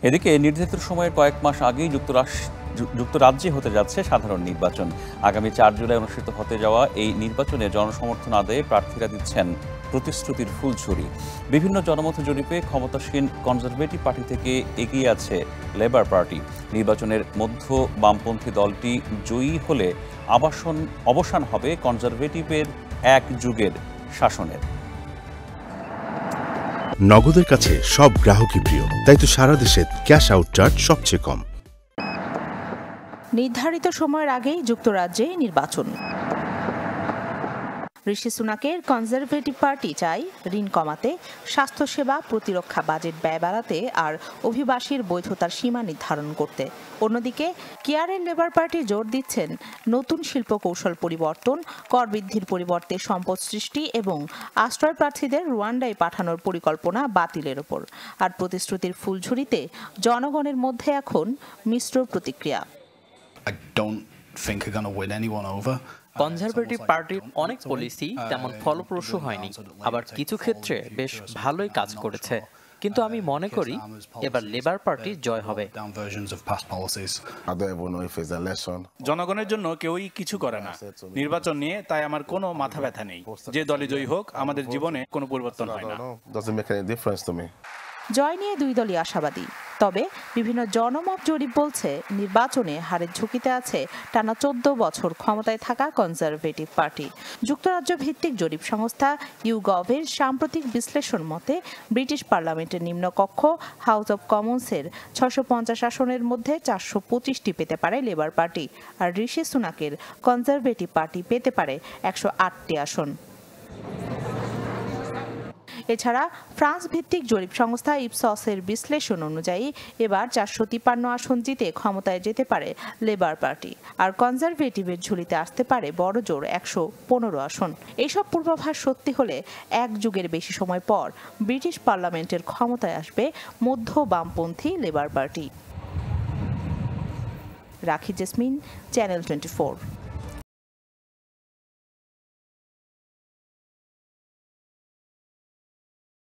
এদিকে নির্ধারিত সময়ের কয়েক মাস আগেই যুক্তরাজ্যে হতে যাচ্ছে সাধারণ নির্বাচন। আগামী 4 জুলাই অনুষ্ঠিত হতে যাওয়া এই নির্বাচনে জনসমর্থন আদায়ে প্রার্থীরা দিচ্ছেন প্রতিশ্রুতির ফুলঝুরি। বিভিন্ন জনমত জরিপে ক্ষমতাসীন কনজারভেটিভ পার্টি থেকে এগিয়ে আছে লেবার পার্টি। নির্বাচনের মধ্য বামপন্থী দলটি জয়ী হলে অবসান হবে কনজারভেটিভের এক যুগের শাসনের। নগদের কাছে সব গ্রাহকই প্রিয়, তাই তো সারা দেশে ক্যাশ আউট চার্জ সবচেয়ে কম। নির্ধারিত সময়ের আগেই যুক্তরাজ্যে নির্বাচন। ঋষি সুনাকের কনজারভেটিভ পার্টি চায় ঋণ কমাতে, স্বাস্থ্যসেবা, প্রতিরক্ষা বাজেট ব্যয় বাড়াতে আর অভিবাসীর বৈধতার সীমা নির্ধারণ করতে। অন্যদিকে কেয়ারের লেবার পার্টি জোর দিচ্ছেন নতুন শিল্প কৌশল পরিবর্তন, কর বৃদ্ধির পরিবর্তে সম্পদ সৃষ্টি এবং আশ্রয় প্রার্থীদের রুয়ান্ডায় পাঠানোর পরিকল্পনা বাতিলের ওপর। আর প্রতিশ্রুতির ফুলঝুরিতে জনগণের মধ্যে এখন মিশ্র প্রতিক্রিয়া। কনজারভেটিভ পার্টির অনেক পলিসি তেমন ফলপ্রসূ হয়নি, আবার কিছু ক্ষেত্রে বেশ ভালোই কাজ করেছে। কিন্তু আমি মনে করি এবার লেবার পার্টির জয় হবে। জনগণের জন্য কেউই কিছু করে না নির্বাচন নিয়ে, তাই আমার কোনো মাথা ব্যথা নেই। যে দলই জয়ী হোক, আমাদের জীবনে কোনো পরিবর্তন হয় না। জয় নিয়ে দুই দলই আশাবাদী, তবে বিভিন্ন জনমত জরিপ বলছে নির্বাচনে হারের ঝুঁকিতে আছে টানা 14 বছর ক্ষমতায় থাকা কনজারভেটিভ পার্টি। যুক্তরাজ্য ভিত্তিক জরিপ সংস্থা ইউগভের সাম্প্রতিক বিশ্লেষণ মতে ব্রিটিশ পার্লামেন্টের নিম্নকক্ষ হাউস অব কমন্সের 650 আসনের মধ্যে 425টি পেতে পারে লেবার পার্টি, আর ঋষি সুনাকের কনজারভেটিভ পার্টি পেতে পারে 108টি আসন। এছাড়া ফ্রান্স ভিত্তিক জরিপ সংস্থা ইপসসের বিশ্লেষণ অনুযায়ী এবার 453 আসন জিতে ক্ষমতায় যেতে পারে লেবার পার্টি, আর কনজারভেটিভের ঝুলিতে আসতে পারে বড়জোর 115 আসন। এইসব পূর্বাভাস সত্যি হলে এক যুগের বেশি সময় পর ব্রিটিশ পার্লামেন্টের ক্ষমতায় আসবে মধ্য বামপন্থী লেবার পার্টি। রাখি জেসমিন, চ্যানেল 24।